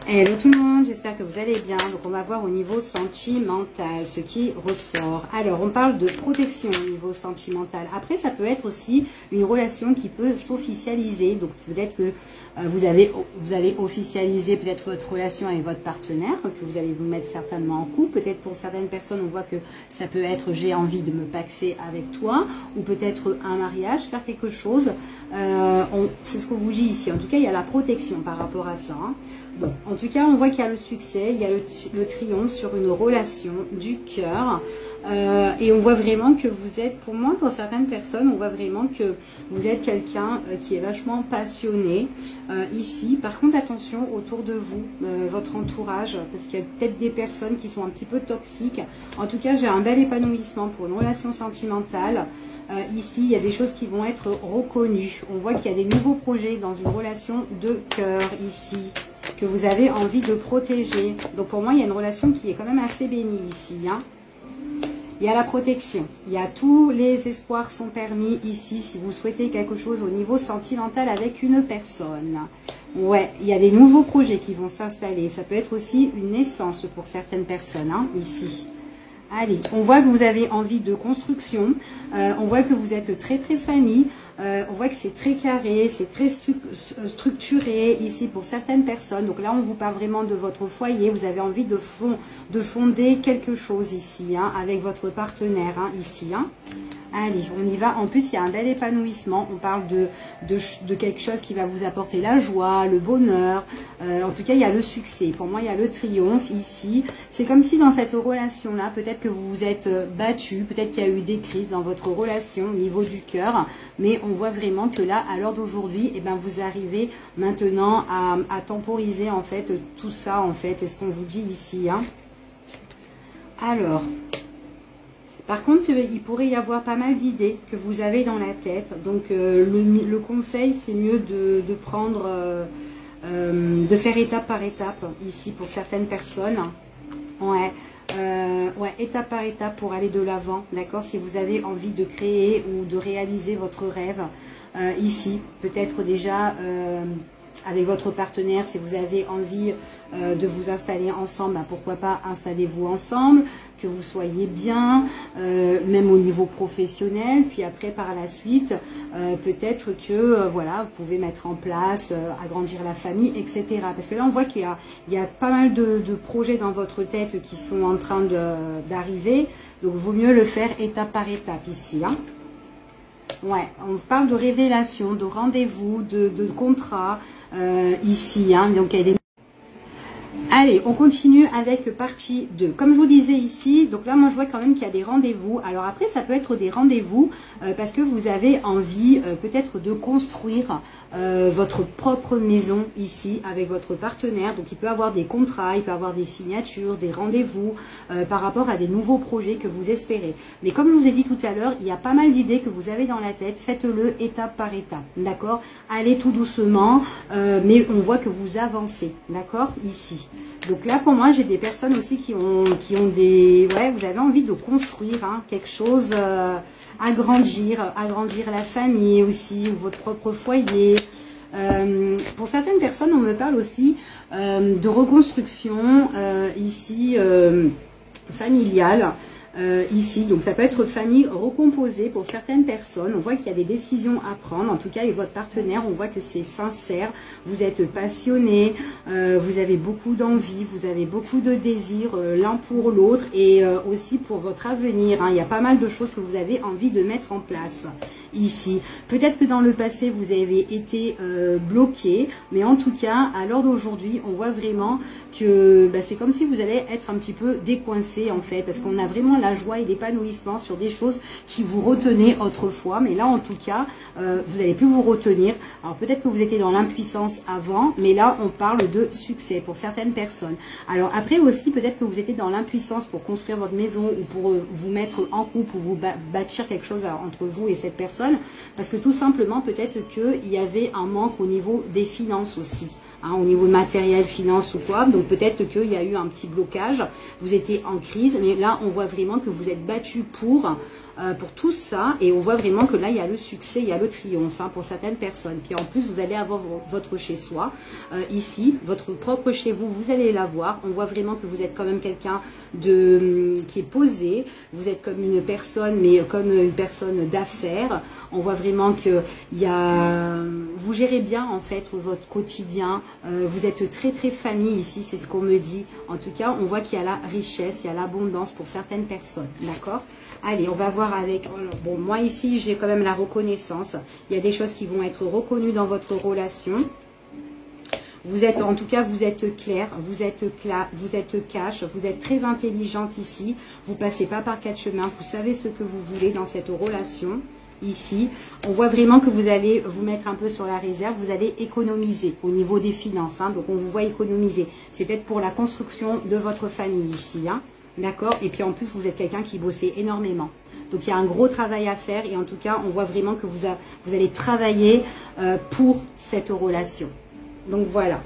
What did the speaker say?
Hello tout le monde, j'espère que vous allez bien. Donc on va voir au niveau sentimental ce qui ressort. Alors on parle de protection au niveau sentimental. Après ça peut être aussi une relation qui peut s'officialiser. Donc peut-être que vous allez officialiser peut-être votre relation avec votre partenaire, que vous allez vous mettre certainement en couple. Peut-être pour certaines personnes on voit que ça peut être j'ai envie de me paxer avec toi, ou peut-être un mariage, faire quelque chose. C'est ce qu'on vous dit ici. En tout cas il y a la protection par rapport à ça. Hein. Bon, en tout cas, on voit qu'il y a le succès, il y a le triomphe sur une relation du cœur. Et on voit vraiment que vous êtes, pour moi, pour certaines personnes, on voit vraiment que vous êtes quelqu'un qui est vachement passionné ici. Par contre, attention autour de vous, votre entourage, parce qu'il y a peut-être des personnes qui sont un petit peu toxiques. En tout cas, j'ai un bel épanouissement pour une relation sentimentale. Ici, il y a des choses qui vont être reconnues. On voit qu'il y a des nouveaux projets dans une relation de cœur ici, que vous avez envie de protéger. Donc pour moi, il y a une relation qui est quand même assez bénie ici. Hein. Il y a la protection. Il y a tous les espoirs sont permis ici si vous souhaitez quelque chose au niveau sentimental avec une personne. Ouais, il y a des nouveaux projets qui vont s'installer. Ça peut être aussi une naissance pour certaines personnes hein, ici. Allez, on voit que vous avez envie de construction, on voit que vous êtes très famille, on voit que c'est très carré, c'est très structuré ici pour certaines personnes. Donc là, on vous parle vraiment de votre foyer, vous avez envie de fonder quelque chose ici, hein, avec votre partenaire, hein, ici. Hein. Allez, on y va. En plus, il y a un bel épanouissement. On parle de quelque chose qui va vous apporter la joie, le bonheur. En tout cas, il y a le succès. Pour moi, il y a le triomphe ici. C'est comme si dans cette relation-là, peut-être que vous vous êtes battu, peut-être qu'il y a eu des crises dans votre relation au niveau du cœur. Mais on voit vraiment que là, à l'heure d'aujourd'hui, eh ben, vous arrivez maintenant à temporiser en fait tout ça. En fait, c'est ce qu'on vous dit ici. Hein. Alors... Par contre, il pourrait y avoir pas mal d'idées que vous avez dans la tête. Donc, le conseil, c'est mieux de prendre, de faire étape par étape ici pour certaines personnes. Ouais, étape par étape pour aller de l'avant. D'accord, si vous avez envie de créer ou de réaliser votre rêve ici, peut-être déjà avec votre partenaire, si vous avez envie de vous installer ensemble, ben pourquoi pas installez-vous ensemble, que vous soyez bien, même au niveau professionnel, puis après par la suite, peut-être que voilà, vous pouvez mettre en place, agrandir la famille, etc. Parce que là on voit qu'il y a pas mal de projets dans votre tête qui sont en train d'arriver, donc il vaut mieux le faire étape par étape ici. Hein. Ouais, on parle de révélation, de rendez-vous, de contrat ici. Hein, donc elle est... Allez, on continue avec partie 2. Comme je vous disais ici, donc là, moi, je vois quand même qu'il y a des rendez-vous. Alors après, ça peut être des rendez-vous parce que vous avez envie peut-être de construire votre propre maison ici avec votre partenaire. Donc, il peut avoir des contrats, il peut avoir des signatures, des rendez-vous par rapport à des nouveaux projets que vous espérez. Mais comme je vous ai dit tout à l'heure, il y a pas mal d'idées que vous avez dans la tête. Faites-le étape par étape, d'accord? Allez tout doucement, mais on voit que vous avancez, d'accord? Ici. Donc là, pour moi, j'ai des personnes aussi qui ont des... Ouais, vous avez envie de construire hein, quelque chose, agrandir la famille aussi, ou votre propre foyer. Pour certaines personnes, on me parle aussi de reconstruction ici familiale. Ici, donc ça peut être famille recomposée pour certaines personnes. On voit qu'il y a des décisions à prendre. En tout cas, avec votre partenaire, on voit que c'est sincère. Vous êtes passionné, vous avez beaucoup d'envie, vous avez beaucoup de désirs l'un pour l'autre et aussi pour votre avenir. Hein. Il y a pas mal de choses que vous avez envie de mettre en place ici. Peut-être que dans le passé, vous avez été bloqué, mais en tout cas, à l'heure d'aujourd'hui, on voit vraiment que bah, c'est comme si vous allez être un petit peu décoincé en fait, parce qu'on a vraiment la joie et l'épanouissement sur des choses qui vous retenaient autrefois, mais là en tout cas, vous n'allez plus vous retenir. Alors peut-être que vous étiez dans l'impuissance avant, mais là on parle de succès pour certaines personnes. Alors après aussi, peut-être que vous étiez dans l'impuissance pour construire votre maison ou pour vous mettre en couple ou vous bâtir quelque chose entre vous et cette personne, parce que tout simplement peut-être qu'il y avait un manque au niveau des finances aussi. hein, au niveau matériel, finance ou quoi. Donc peut-être qu'il y a eu un petit blocage, vous étiez en crise, mais là on voit vraiment que vous êtes battu pour tout ça, et on voit vraiment que là il y a le succès, il y a le triomphe, hein, pour certaines personnes. Puis en plus vous allez avoir votre chez-soi, ici, votre propre chez vous, vous allez l'avoir. On voit vraiment que vous êtes quand même quelqu'un qui est posé, vous êtes comme une personne, mais comme une personne d'affaires. On voit vraiment que vous gérez bien en fait votre quotidien, vous êtes très très famille ici, c'est ce qu'on me dit. En tout cas, on voit qu'il y a la richesse, il y a l'abondance pour certaines personnes, d'accord? Allez, on va voir avec... Bon, moi ici, j'ai quand même la reconnaissance. Il y a des choses qui vont être reconnues dans votre relation. Vous êtes, en tout cas, vous êtes clair, vous êtes cash, vous êtes très intelligente ici. Vous ne passez pas par quatre chemins, vous savez ce que vous voulez dans cette relation. Ici, on voit vraiment que vous allez vous mettre un peu sur la réserve, vous allez économiser au niveau des finances, hein, donc on vous voit économiser. C'est peut-être pour la construction de votre famille ici, hein. D'accord? Et puis en plus, vous êtes quelqu'un qui bossait énormément. Donc il y a un gros travail à faire, et en tout cas, on voit vraiment que vous allez travailler pour cette relation. Donc voilà.